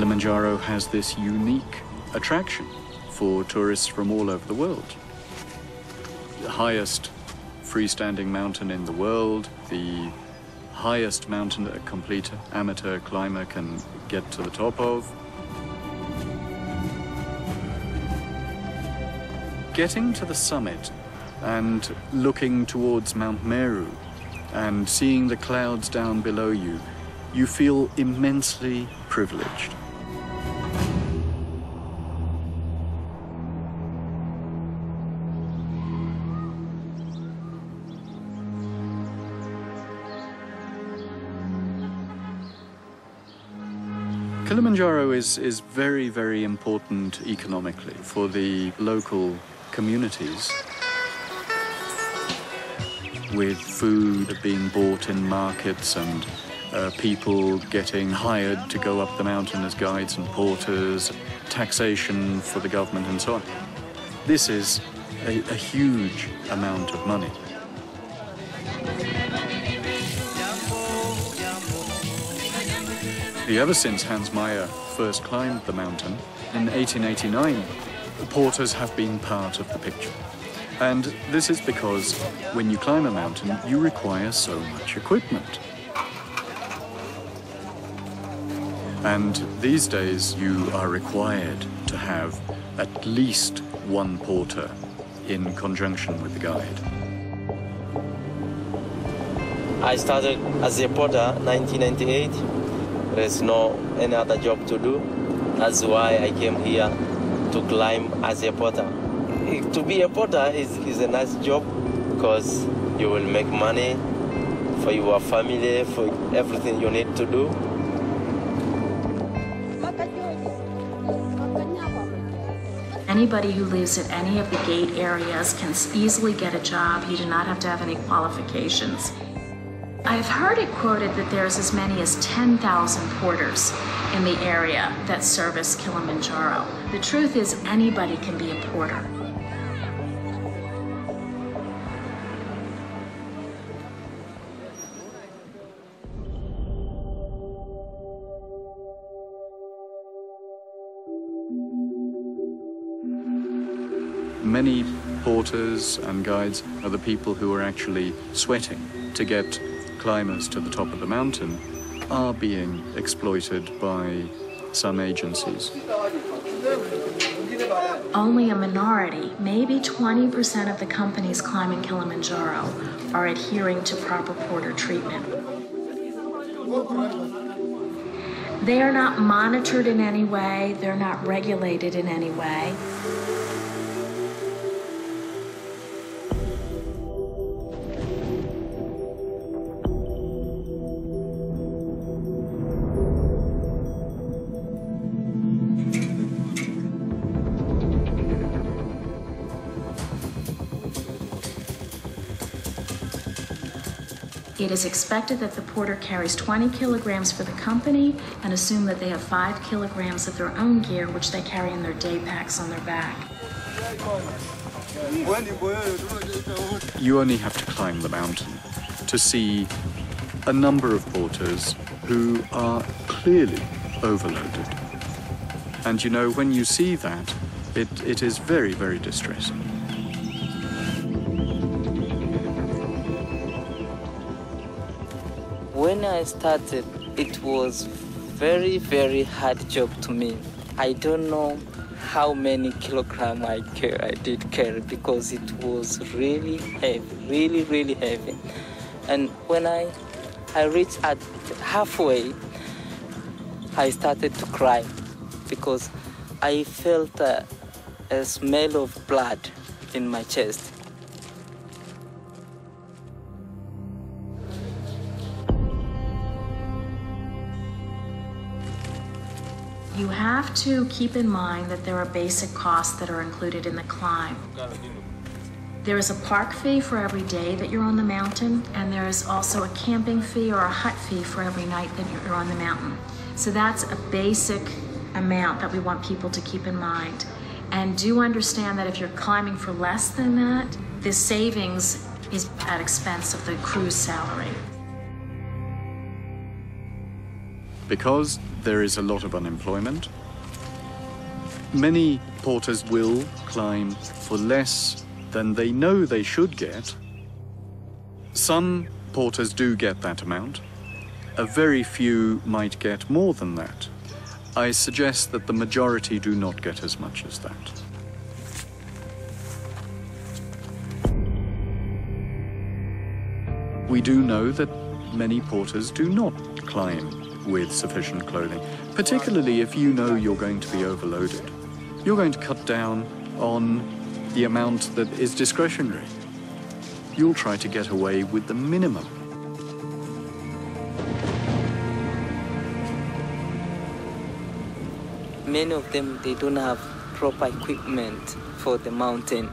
Kilimanjaro has this unique attraction for tourists from all over the world. The highest freestanding mountain in the world, the highest mountain that a complete amateur climber can get to the top of. Getting to the summit and looking towards Mount Meru and seeing the clouds down below you, you feel immensely privileged. Kilimanjaro is very, very important economically for the local communities, with food being bought in markets and people getting hired to go up the mountain as guides and porters, taxation for the government and so on. This is a huge amount of money. Ever since Hans Meyer first climbed the mountain in 1889, porters have been part of the picture. And this is because when you climb a mountain, you require so much equipment. And these days, you are required to have at least one porter in conjunction with the guide. I started as a porter in 1998. There's no any other job to do. That's why I came here to climb as a porter. To be a porter is a nice job because you will make money for your family, for everything you need to do. Anybody who lives at any of the gate areas can easily get a job. You do not have to have any qualifications. I've heard it quoted that there's as many as 10,000 porters in the area that service Kilimanjaro. The truth is, anybody can be a porter. Many porters and guides are the people who are actually sweating to get climbers to the top of the mountain, are being exploited by some agencies. Only a minority, maybe 20% of the companies climbing Kilimanjaro, are adhering to proper porter treatment. They are not monitored in any way, they're not regulated in any way. It is expected that the porter carries 20 kilograms for the company and assume that they have 5 kilograms of their own gear, which they carry in their day packs on their back. You only have to climb the mountain to see a number of porters who are clearly overloaded. And you know, when you see that, it is very, very distressing. When I started, it was very, very hard job to me. I don't know how many kilograms I did carry because it was really heavy, really, really heavy. And when I reached at halfway, I started to cry because I felt a smell of blood in my chest. You have to keep in mind that there are basic costs that are included in the climb. There is a park fee for every day that you're on the mountain, and there is also a camping fee or a hut fee for every night that you're on the mountain. So that's a basic amount that we want people to keep in mind. And do understand that if you're climbing for less than that, the savings is at expense of the crew's salary. because there is a lot of unemployment. Many porters will climb for less than they know they should get. Some porters do get that amount. A very few might get more than that. I suggest that the majority do not get as much as that. We do know that many porters do not climb with sufficient clothing, particularly if you know you're going to be overloaded. You're going to cut down on the amount that is discretionary. You'll try to get away with the minimum. Many of them, they don't have proper equipment for the mountain.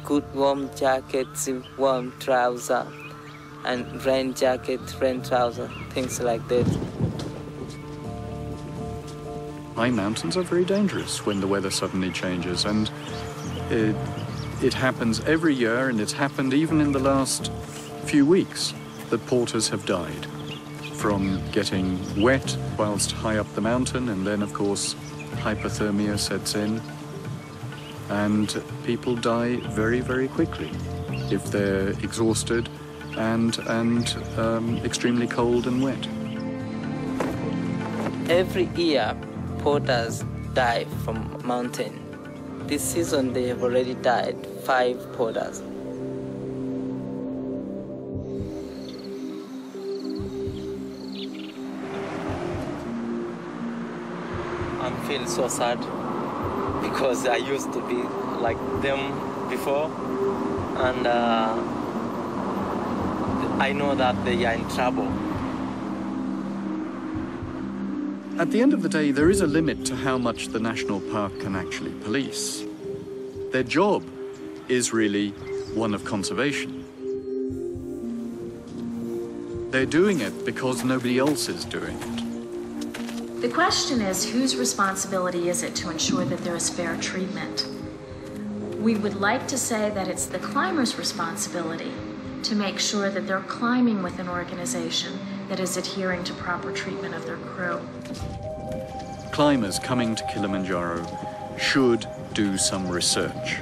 Good warm jackets, warm trousers, and rain jacket, rain trousers, things like that. High mountains are very dangerous when the weather suddenly changes, and it happens every year, and it's happened even in the last few weeks that porters have died from getting wet whilst high up the mountain, and then of course hypothermia sets in, and people die very, very quickly if they're exhausted and extremely cold and wet. Every year, porters die from mountain. This season, they have already died 5 porters. I feel so sad because I used to be like them before, and I know that they are in trouble. At the end of the day, there is a limit to how much the national park can actually police. Their job is really one of conservation. They're doing it because nobody else is doing it. The question is, whose responsibility is it to ensure that there is fair treatment? We would like to say that it's the climber's responsibility to make sure that they're climbing with an organization that is adhering to proper treatment of their crew. Climbers coming to Kilimanjaro should do some research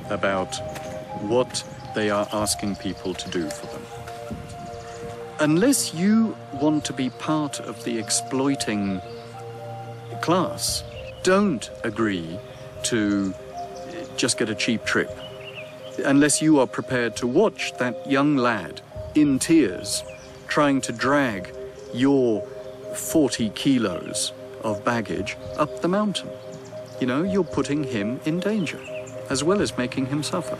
about what they are asking people to do for them. Unless you want to be part of the exploiting class, don't agree to just get a cheap trip. Unless you are prepared to watch that young lad in tears trying to drag your 40 kilos of baggage up the mountain. You know, you're putting him in danger, as well as making him suffer.